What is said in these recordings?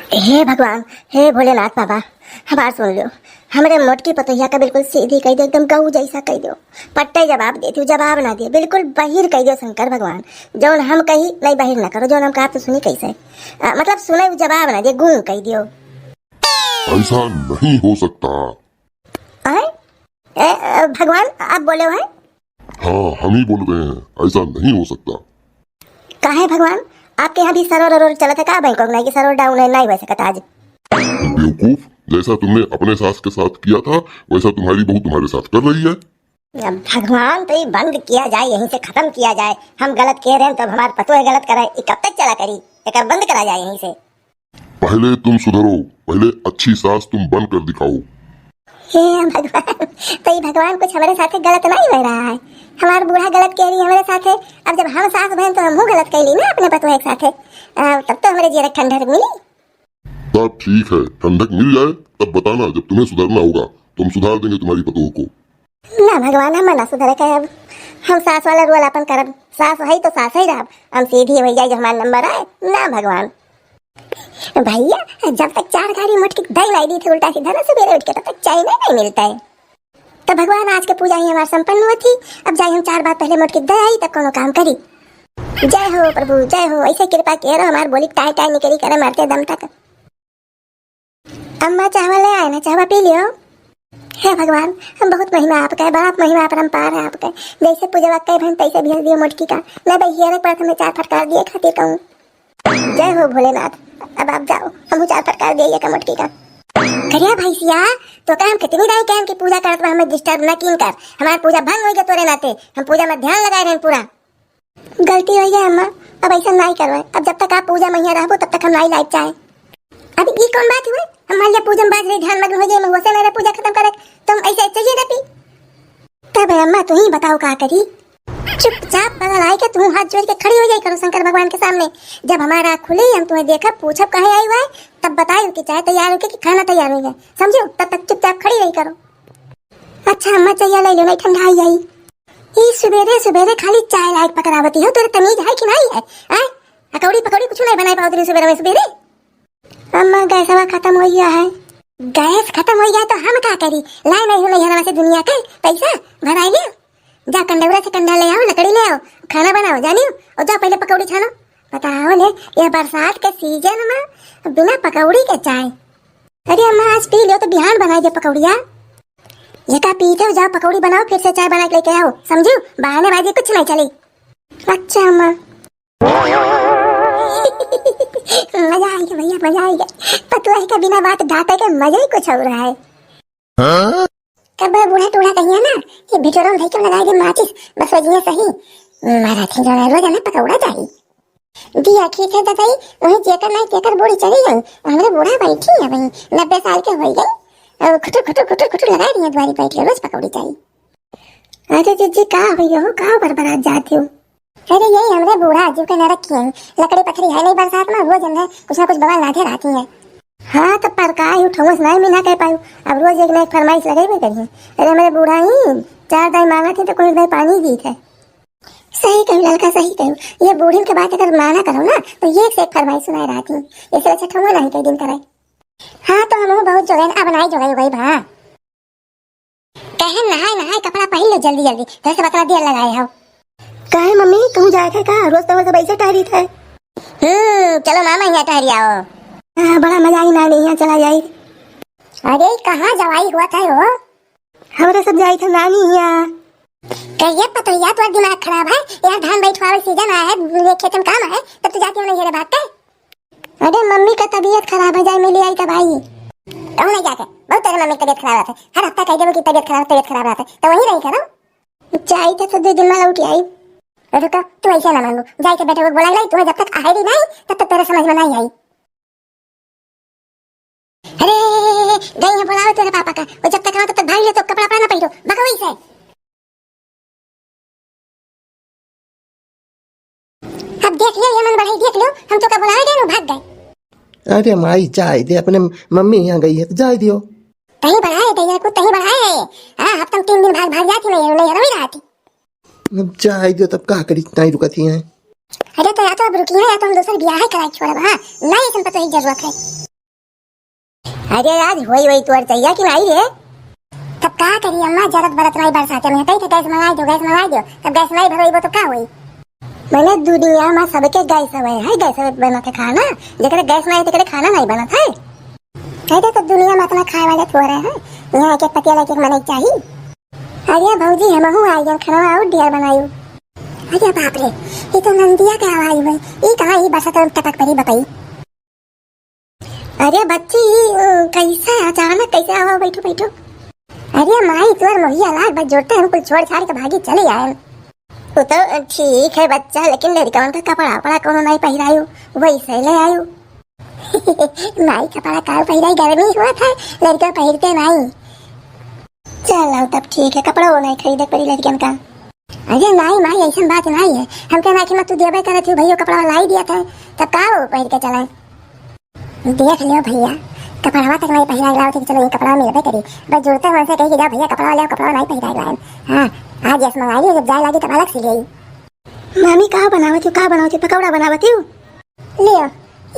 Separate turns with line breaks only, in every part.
हे भगवान, हे भोलेनाथ बाबा, हमार सुन लो। हमरे मोटकी पतोहिया का बिल्कुल सीधी कह दो, एकदम गऊ जैसा कह दो। पट्टे जवाब देती हूँ, जवाब ना दिए, बिल्कुल बहिर कह दो शंकर भगवान। जौन हम कही नहीं बहिर ना करो, जौन हम कहा तो सुनी कैसे। मतलब सुने जवाब ना दिए, गूं कह दियो।
ऐसा नहीं हो सकता।
भगवान आप बोले हो?
हाँ, हम ही बोल रहे हैं, ऐसा नहीं हो सकता।
काहे भगवान, आपके यहाँ भी सर्वर और चलत है का? बैंकॉक नहीं कि सर्वर डाउन है, नहीं वैसे कता आज।
बेवकूफ, जैसा तुमने अपने सास के साथ किया था वैसा तुम्हारी बहू तुम्हारे साथ कर रही है।
भगवान तो ये बंद किया जाए, यहीं से खत्म किया जाए। हम गलत कह रहे हैं तब हमारे पतो है गलत कराए, ये कब तक चला करी? एक बंद करा जाए यहीं से।
पहले तुम सुधरो, पहले अच्छी सास तुम बन कर दिखाओ।
हे भगवान, तो ये भगवान कुछ हमारे साथ गलत नहीं हो रहा है। हमारा बूढ़ा गलत कह रही है हमारे साथ। अब जब हम सास बहन तो हम गलत कह ली ना अपने पतो एक साथ। तब तो हमारे जीवन ठंडक मिली।
तब ठीक है, ठंडक मिल जाए तब बताना, जब तुम्हें सुधरना होगा तुम सुधार देंगे तुम्हारी पतोह को।
ना भगवान, हम ना सुधरे के अब हम सास वाला रोल अपन करब। सास है तो सास ही रह, हम सीधी हो जाए जो हमारा नंबर आए ना। भगवान भैया, जब तक चार गाड़ी मुटकी दही नहीं दी थी उल्टा सीधा ना सवेरे उठ के, तब तक चाय नहीं मिलता है। तो भगवान आज के पूजा ही हमारी संपन्न हुई थी। अब जाए हम 4 बार पहले मुटकी दही आई तब कोनो काम करी। जय हो प्रभु, जय हो। ऐसे कृपा कह रहा हमारे बोली टाई टाई निकली करे मारते दम तक। अम्मा चावल ले आए ना, चावल पी लियो। हे भगवान, हम बहुत महिमा आपका है, बड़ा महिमा अपरंपार है आपका। जैसे पूजा वक्त बहन तैसे भेज दियो मुटकी का। मैं भैया पर हमें 4 फटकार दिए खातिर कहूँ। जय हो भोलेनाथ। अब आप जाओ, हम 4 फटकार दिए का मुटकी का। करिया भैसिया, तो का हम कितनी दाई कहन की पूजा करत बा, हमें डिस्टर्ब ना कीन कर। हमारी पूजा भंग हो गया तोरे नाते, हम पूजा में ध्यान लगाए रहे पूरा। गलती हो गया अम्मा, अब ऐसा नहीं करवाए। अब जब तक आप पूजा में यहाँ रहो तब तक हम नहीं लाइट चाहे। अब ये कौन बात हुई? हमारे लिए पूजा में बाज रही, ध्यान मग्न हो जाए, मैं से मेरा पूजा खत्म करे तुम ऐसे चाहिए रहती। तब अम्मा तू ही बताओ का करी। चुपचाप बगल आई के तू हाथ जोड़ के खड़ी हो जाए करो शंकर भगवान के सामने। जब हमारा आँख खुले हम तुम्हें देखा पूछब कहे आई हुआ है, तब बताए कि चाय तैयार हो कि खाना तैयार हो गया, समझो। तब तक चुपचाप खड़ी रही करो। अच्छा अम्मा चाहिए ले लो, नहीं ठंडा आई आई। ये सवेरे सवेरे खाली चाय लाइट पकड़ावती हो, तेरे तमीज है कि नहीं है? अकौड़ी पकौड़ी कुछ नहीं बनाई पाओ सवेरे में सवेरे। अम्मा गैस खत्म हो गया है। गैस खत्म हो गया तो हम क्या करी? लाए नहीं हो नहीं से दुनिया के पैसा भराई ले। जा कंडौरा से कंडा ले आओ, लकड़ी ले आओ, खाना बनाओ जानियो। और जा पहले पकौड़ी छानो। बताओ ले, ये बरसात के सीजन में बिना पकौड़ी के चाय। अरे अम्मा आज पी लो तो बिहान बनाई दे पकौड़िया। ये का पीते हो, जाओ पकौड़ी बनाओ फिर से चाय बना के लेके आओ, समझो। बहानेबाजी कुछ नहीं चली। अच्छा अम्मा। मजा आएगा भैया, मजा आएगा। पतुआ के बिना बात ढाटे के मजा ही कुछ हो रहा है। कब बूढ़ा टूढ़ा कहिए ना, ये भिटोरा में धइके लगाए दे माचिस, बस वजिए सही। मारा थी रोज ना पकौड़ा चाहिए। दिया खींच है दादाई, वही जेकर नहीं तेकर बूढ़ी चली गई। हमारे बूढ़ा बैठी है वही 90 साल के हो गई, और खुटुर खुटुर खुटुर खुटुर लगाए दिए द्वारी बैठ के, रोज पकौड़ी चाहिए। अरे जीजी का हुई हो, का बरबरात जाती हो? अरे यही हमरे बूढ़ा अजीब के न रखी है, लकड़ी पथरी है नहीं बरसात में, रोज अंदर कुछ ना कुछ बवाल लाते रहती है। हाँ तो पर का ठोस नहीं मैं ना कह पायू, अब रोज एक ना एक फरमाइश लगे में करिए। अरे मेरे बूढ़ा ही 4 दाई मांगा थे तो कोई दाई पानी दी थे। सही कहूँ लड़का, सही कहूँ। ये बूढ़ी के बात अगर माना करो ना तो ये एक फरमाइश सुनाई रहती है, इससे अच्छा ठोंगा नहीं कई दिन कराए। हाँ तो हम बहुत जो है अब नहीं जो गई भा कहे नहाए नहाए कपड़ा पहन लो जल्दी जल्दी, घर से बकरा दिया लगाए हो। काहे मम्मी तुम जाए थे का? रोज तो सब ऐसे ठहरी थे। चलो मामा यहाँ ठहरी आओ। बड़ा मजा आई नानी यहाँ चला जाए। अरे कहाँ जवाई हुआ था वो? हमारे सब जाई थे नानी यहाँ। कहिए पतोहिया तो दिमाग खराब है यार, धान बैठवावे सीजन आया है, खेत में काम है, तब तो जाती हो नहीं बात है। अरे मम्मी का तबीयत खराब है, जाए मिली आई तब आई। कहूँ नहीं जाके, बहुत तेरे मम्मी की तबीयत खराब रहता है, हर हफ्ता कह देवो की तबीयत खराब रहता है, तो वही रही करो। चाय थे तो 2 दिन में लौटी आई। रुको तू ऐसे ना मांगो, जाए के बेटे को बोला नहीं, तुम्हें जब तक आएगी नहीं तब तक तेरे समझ में नहीं आई। अरे गई है बुलाओ तेरे पापा का, वो जब तक आओ तब तक भाई ले तो कपड़ा पहना पहनो बकवाई से। अब देख लियो ये मन बढ़ाई, देख लो हम तो का बुलाए गए भाग गए।
अरे माई चाय दे, अपने मम्मी यहाँ गई है तो जाए दियो।
कहीं बढ़ाए थे कुछ कहीं बढ़ाए। हाँ हफ्ता में 3 दिन भाग जाती नहीं रही रहती।
चाय दियो तब का करी, नहीं रुकती हैं।
अरे तो या तो अब रुकी है या तो हम दूसरा ब्याह कराई छोड़। हाँ नहीं संपत्ति की जरूरत है। अरे आज वही तुअर चाहिए कि नहीं है? तब का करी अम्मा, जरूरत बरत नहीं बरसाते में कहीं गैस मंगाई दो तब गैस नहीं भरई तो का होई? मैंने दुनिया में सबके गैस है गैस बना थे खाना, जेकरे गैस नहीं तेकरे खाना नहीं बना था। कहते तो दुनिया में अपना खाए वाले थोड़े हैं, यहाँ एक पतिया लेके मने चाहिए। अरे भौजी हमहू आई जन खाना और डियर बनाई। अरे बाप रे, ये तो नंदिया के आवाज में ये कहां ही बरसात में टपक पड़ी बताई। अरे बच्ची कैसा अचानक कैसे आवा? बैठो बैठो। अरे माई तोर मोहिया लाग बस जोड़ते हम कुछ छोड़ छाड़ के भागी चले आए। वो तो ठीक है बच्चा, लेकिन लड़का का कपड़ा पड़ा कोनो नहीं पहरायू, वही से ले आयू। माई कपड़ा का पहराई गर्मी हुआ था, लड़का पहनते नहीं। चलो तब ठीक है, कपड़ा वो नहीं खरीदे पड़ी लड़कियन का। अरे नहीं माई ऐसा बात नहीं है, हम कहना कि तू देवे करे थी भैया कपड़ा लाई दिया था, तब का वो पहन के चला। देख लियो भैया कपड़ा तक नहीं पहरा लाओ थे, चलो ये कपड़ा मिलबे करी बस जोड़ते वहां से कही कि जा भैया कपड़ा ले, कपड़ा नहीं पहरा लाए। हां आज जैसे मंगा लियो, जब जाए लगी तब अलग से ले। मामी का बनावती पकौड़ा बनावती हूं। लियो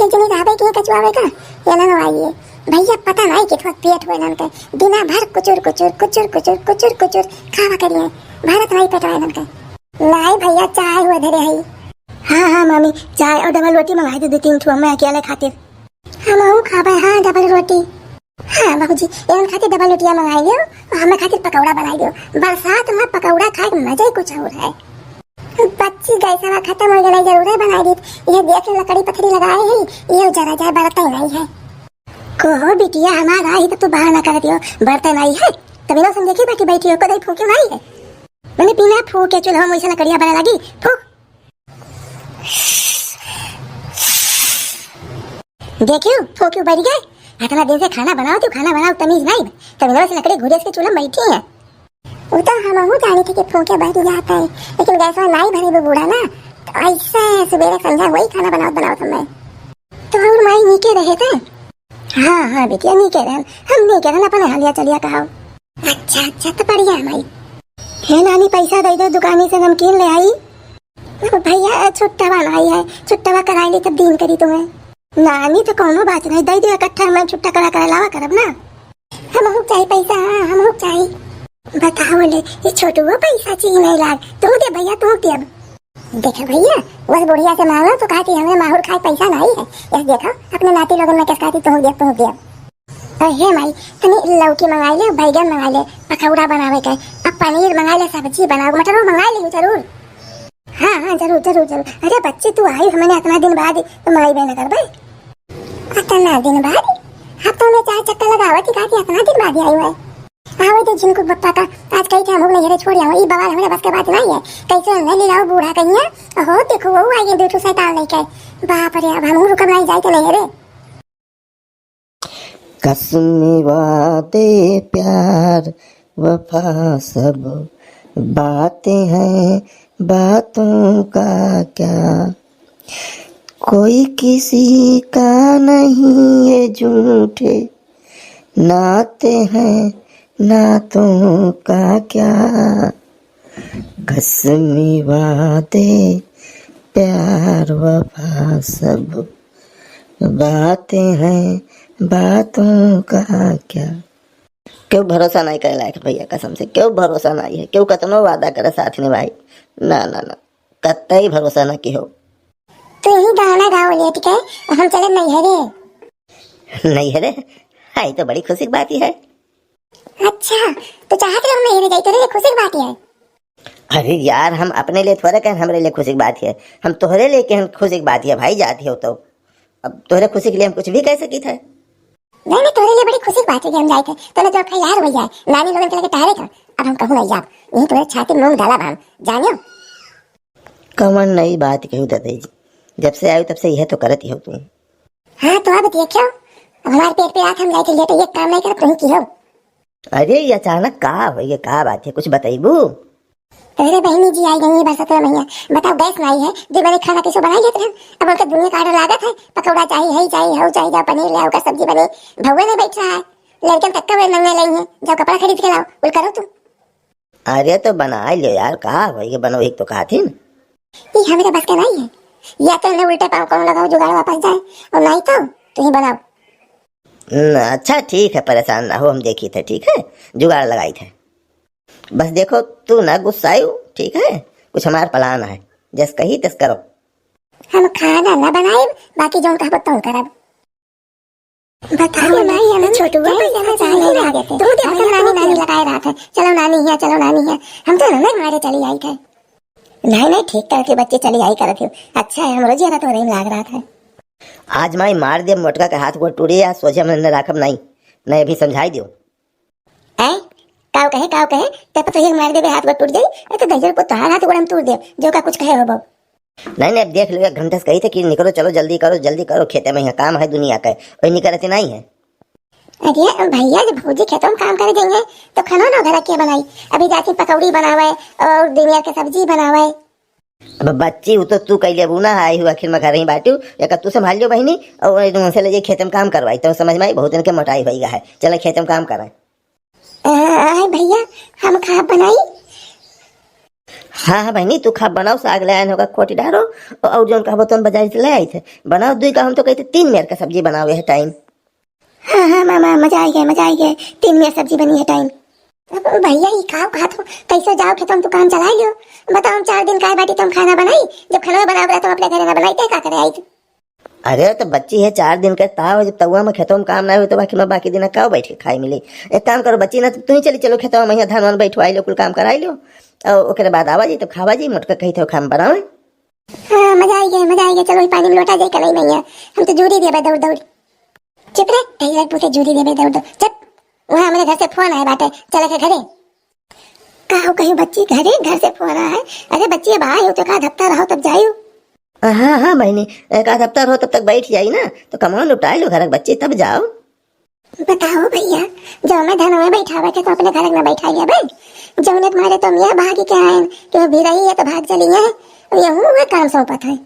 ये जनी राबे के कचवावे का ये ना आइए भैया, पता नहीं कितना पेट हुए नन के, बिना भर कुचुर कुचुर कुचुर कुचुर कुचुर कुचुर खावा करिए, भारत नहीं पेटवाए नन के। नहीं भैया चाय हुए धरे है। हां मामी चाय और डबल रोटी मंगाई दे 2-3 ठो, मैं अकेले खातिर। हम खाबे हां डबल रोटी। हाँ बाबूजी एन खातिर डबल रोटियां मंगाई लियो और हमें खातिर पकौड़ा बनाई दियो, बरसात में पकौड़ा खाए के मजा ही कुछ और है। बच्ची गैसा खत्म हो गया जरूर है बनाई दी, ये देख लकड़ी पथरी लगाए है, ये जरा जरा बरतन नहीं है। कहो बिटिया हमारा ही तो बाहर ना कर दियो, बरतन नहीं है तभी ना समझे कि बैठी हो कदई फूके नहीं है। मैंने बिना फूके चूल्हा में वैसे लकड़ियां बना लगी फूक। देखियो फूके बढ़ गए, इतना दिन से खाना बनाओ तमीज नहीं, तभी ना लकड़ी घुरेस के चूल्हा में बैठी है। वो तो हम जानी थी कि फूके बढ़ जाता है, लेकिन गैस में नहीं भरी वो बूढ़ा ना, तो ऐसे सुबह संध्या वही खाना बनाओ समय तो और माई नीके रहे थे। हाँ बेटिया नीके रहे, हम नीके रहे अपने हालिया चलिया कहा। अच्छा तो बढ़िया माई। हे नानी पैसा दे दो, दुकानी से नमकीन ले आई। भैया छुट्टा बनाई है, छुट्टा कराई ली तब दिन करी तुम्हें। नानी तो कोनो बात नहीं, दे दियो इकट्ठा, मैं छुट्टा करा लावा करब ना। हम चाहिए पैसा, हम चाहिए। बताओ ले ये छोटू वो पैसा चाहिए नहीं लाग, तू दे भैया तू दे। अब देखो भैया बस बुढ़िया से मांगो तो कहती हमें माहौर खाए पैसा नहीं है, ये देखो अपने नाती लोगों में किस कहती तू दे। अरे माई तनी लौकी मंगाई ले, बैगन मंगाई ले, पकौड़ा बनावे के, अब पनीर मंगाई ले, सब्जी बनाओ, मटर मंगाई ले जरूर। हाँ जरूर। अरे बच्ची तू आई हमने इतना दिन बाद तो मंगाई बे न करबे। इतना दिन बाद हफ्तों में 4 चक्कर लगावती कहती इतना दिन बाद आई है। आवे तो जिनको पप्पा का आज कहीं थे हम लोग नहीं छोड़ आओ, ये बवाल हमारे बस के बात नहीं है, कैसे नहीं ले लाओ बूढ़ा कहिया। हो देखो वो आई 2 शैतान लेके, बाप रे अब हम रुकम नहीं जाए तो नहीं रे।
कसम वादे प्यार वफा सब बातें हैं, बातों का क्या कोई किसी का नहीं, ये झूठे नाते हैं, नातों का क्या। कसमी वादे प्यार वफा सब बातें हैं, बातों का क्या। क्यों भरोसा नहीं करे लायक भैया, कसम से क्यों भरोसा नहीं है, क्यों कतनो वादा करे साथ में भाई, ना कतई भरोसा ना की हो।
तो यही गाना गाओ लेट के, हम चले
नहीं है रे, हाई तो बड़ी खुशी की बात ही है।
अच्छा तो चाहते हो नहीं जाए तेरे लिए खुशी की बात है।
अरे यार हम अपने लिए थोड़े कहें, हमारे लिए खुशी की बात है, हम तोहरे लिए कहें खुशी की बात है भाई, जाती हो तो अब तोहरे खुशी के लिए हम कुछ भी कह सकी थे।
नहीं तोहरे लिए बड़ी खुशी की बात है कि हम जाए थे, तो जो खा यार हो जाए नानी लोगन के टहरे था, अब हम कहूं नहीं जा, यही तुम्हारे छाती में मूंग डाला भाम जानियो।
कमन नई बात कहूँ दादा जी, जब से आयु तब से यह तो करती हो तुम।
हाँ तो अब देखो हमारे पेट पे आके हम जाए थे लेटे, ये काम नहीं कर तुम की हो।
अरे ये अचानक का हो, ये का बात है, कुछ बताइबू।
तेरे बहनी जी आई गई बरसात में भैया, बताओ गैस नहीं है, जो मैंने खाना कैसे बनाई लेते हैं, अब उनका दुनिया का ऑर्डर लागत है, पकौड़ा चाहिए जाओ पनीर ले आओ का सब्जी बने, भौवे नहीं बैठ रहा है, लड़के तक का नंगे नहीं है, जाओ कपड़ा खरीद के लाओ, बोल करो तुम।
अरे तो बना लियो यार, कहा भाई ये बनो एक तो कहा थी
ये हमारे बस का नहीं है, या तो उन्हें उल्टे पाँव कौन लगाओ जुगाड़ वापस जाए, और नहीं तो ही बनाओ।
अच्छा ठीक है, परेशान ना हो, हम देखी थे, ठीक है, जुगाड़ लगाई थे। बस देखो तू ना गुस्सायु, ठीक है, कुछ हमारा प्लान है, जस कही तस करो।
हम खाना न बनाए, बाकी जो कहा बताऊं करब। बताओ नहीं है ना छोटू, जाना चाहिए रह गए थे। तू देखो नानी नानी लगाए रहा था, चलो नानी है, चलो नानी है। हम तो ना हमारे चली आई थे। नहीं नहीं ठीक करके बच्चे चली आई करे थे। अच्छा है, हम रोज तो नहीं लाग रहा था।
आज माई मार दे मोटका के हाथ गोड़ टूटे, या सोचे मन न राखब नहीं, नहीं अभी समझाई दियो।
ऐ काव कहे ते तो ये मार दे हाथ गोड़ टूट जाई। ए तो दजर को तोहार हाथ गोड़ हम तोड़ दे, जो का कुछ कहे हो बाबू।
नहीं अब देख लो, एक घंटे से कही थे कि निकलो, चलो जल्दी करो, खेते में यहाँ काम है दुनिया का, वही नहीं करते नहीं है।
अरे भैया जब भौजी खेतों में काम करे जाएंगे तो खाना ना घर के बनाई। अभी जाती पकौड़ी बनावे और दुनिया के सब्जी बनावे।
अब बच्ची वो तो तू कैले बुना आई हुआ, आखिर में घर ही बाटू, या तू संभाल लो बहनी, और उनसे ले जाए खेत में काम करवाई, तो समझ में आई बहुत दिन के मोटाई हो गया है, चलो खेत में काम कराए।
भैया हम खा बनाई।
हाँ बहनी तू खा बनाओ, साग ले आए होगा खोटी डारो, और जो कहा तुम बाजार से ले आई थे बनाओ, दुई का हम तो कहते 3 मेर का सब्जी बनाओ है टाइम।
हाँ मामा मजा आई गया 3 मेर सब्जी बनी है टाइम। भैया ये खाओ तो कैसे जाओ खेतों तो काम चला लियो। बताओ हम 4 दिन का बाटी तुम खाना बनाई, जब खाना बनाओ तुम अपने घर ना बनाई क्या करे आई।
अरे तो बच्ची है 4 दिन का ताव, जब तवा में खेतों में काम ना हो तो बाकी दिन का बैठ के खाई मिली। एक काम करो बच्ची ना, तू ही चलो खेतों में, धान वान बैठवाई लो, कुल काम कराई लो, और ओकरे बाद आवा जी तो खावा जी, मोटका कही थे खाम बनावे।
हाँ मजा आई गया, चलो पानी में लोटा जाए कल नहीं है, हम तो जूड़ी दे दौड़। चुप रे कहीं पूछे जूड़ी दे दौड़ चुप। वहाँ हमारे घर से फोन आया बाटे, चले के घरे। कहो कहीं बच्ची घर से फोन आया है। अरे बच्ची बाहर हो तो कहा हफ्ता रहो तब जायू।
हाँ बहनी, एक आध हफ्ता रहो तब तक बैठ जाई ना, तो कमान लुटाई लो घर बच्चे तब जाओ।
बताओ भैया, जो मैं धन में बैठा हुआ तो अपने घर में बैठा लिया भाई, जो ने तुम्हारे तो मियाँ भागी के आए कि भी रही है तो भाग चली है, ये हुआ काम सौंपत है।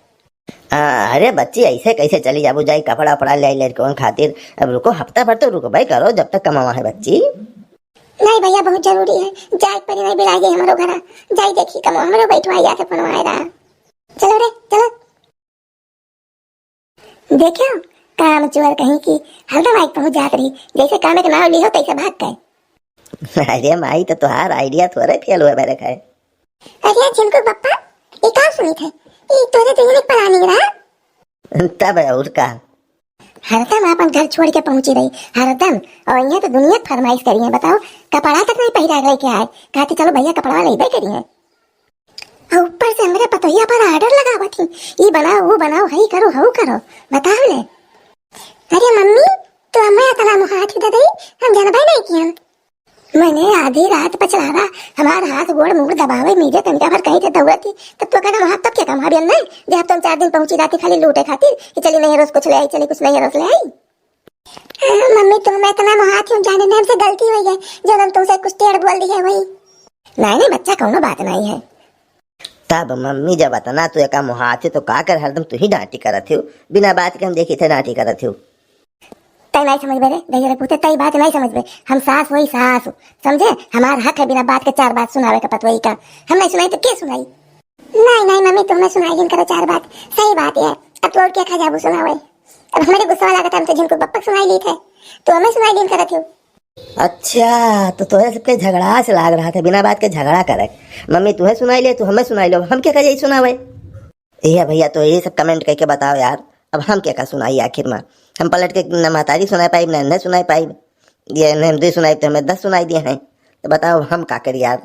अरे बच्ची ऐसे कैसे चली जाबू, जाई कपड़ा उपड़ा ले लड़कों खातिर, अब रुको हफ्ता भर तो रुको भाई, करो जब तक कमावा है बच्ची।
नहीं भैया बहुत जरूरी है, जाए पर नहीं बिलाई गई हमारो घर, जाई देखी कमो हमारो बैठवाई आके बनवाए रहा। चलो रे चलो। देखो काम चोर कहीं की हरदम आई पहुंच जात रही, जैसे काम के नाम लियो तैसे भाग गए।
अरे माई तो तुहार आइडिया थोड़े फेल हुए मेरे खाए।
अरे जिनको पप्पा ये क्या सुनी थे, ये तोरे तो यूनिक पर आनी रहा।
तब और का
हरदम अपन घर छोड़ के पहुंची रही, हरदम, और यहाँ तो दुनिया फरमाइश करी है। बताओ कपड़ा तक नहीं पहरा गई क्या है, कहती चलो भैया कपड़ा नहीं करी है। ऊपर से मेरे पतोहिया पर आर्डर लगा थी, ये बनाओ वो बनाओ, हई करो हऊ करो। बताओ ले। अरे मम्मी तो हमें इतना मुहात दे दई, हम जानबे नहीं किया। मैंने आधी रात पर चला रहा, हमारा हाथ गोड़ मुंह दबावे मीजे तनका भर कहीं थे दौड़ती, तब तो कहना वहां तब क्या कमा भी नहीं, जब तुम 4 दिन पहुंची जाती खाली लूटे खातिर कि चली नहीं रोज कुछ ले आई, चली कुछ नहीं रोज ले आई। मम्मी तुम इतना मुहात हूँ, जाने में हमसे गलती हुई है, जो हम तुमसे कुछ टेढ़ बोल दी है वही। नहीं बच्चा कोनो बात नहीं है।
तब मम्मी जब अतना तू एक मुहात तो का कर हरदम तू ही डांटी करत हो, बिना बात के हम देखी थे डांटी करत हो।
तय नहीं समझ बे रे पूछे, तय बात नहीं समझ बे, हम सास वही सास हो, समझे, हमारा हक है बिना बात के 4 बात सुनावे का पतवई का। हम नहीं सुनाई तो क्या सुनाई। नहीं मम्मी तुमने सुनाई जिन करो 4 बात, सही बात है, अब तो और क्या खा जाबू सुनावे। अब हमारे गुस्सा लगा था, हम तो जिनको बप्पा सुनाई ली थे, तो हमें सुनाई दिन करत हो।
अच्छा तो तोहे सबके झगड़ा से लाग रहा था, बिना बात के झगड़ा करे, मम्मी तुम्हें सुनाई ले तू हमें सुनाई लो, हम क्या करिए सुनावे। ये भैया तो ये सब कमेंट करके बताओ यार, अब हम क्या का सुनाई आखिर में, हम पलट के न महतारी सुनाई पाई न सुनाई पाई, ये न 2 सुनाई तो हमें 10 सुनाई दिए हैं, तो बताओ हम का करिए यार।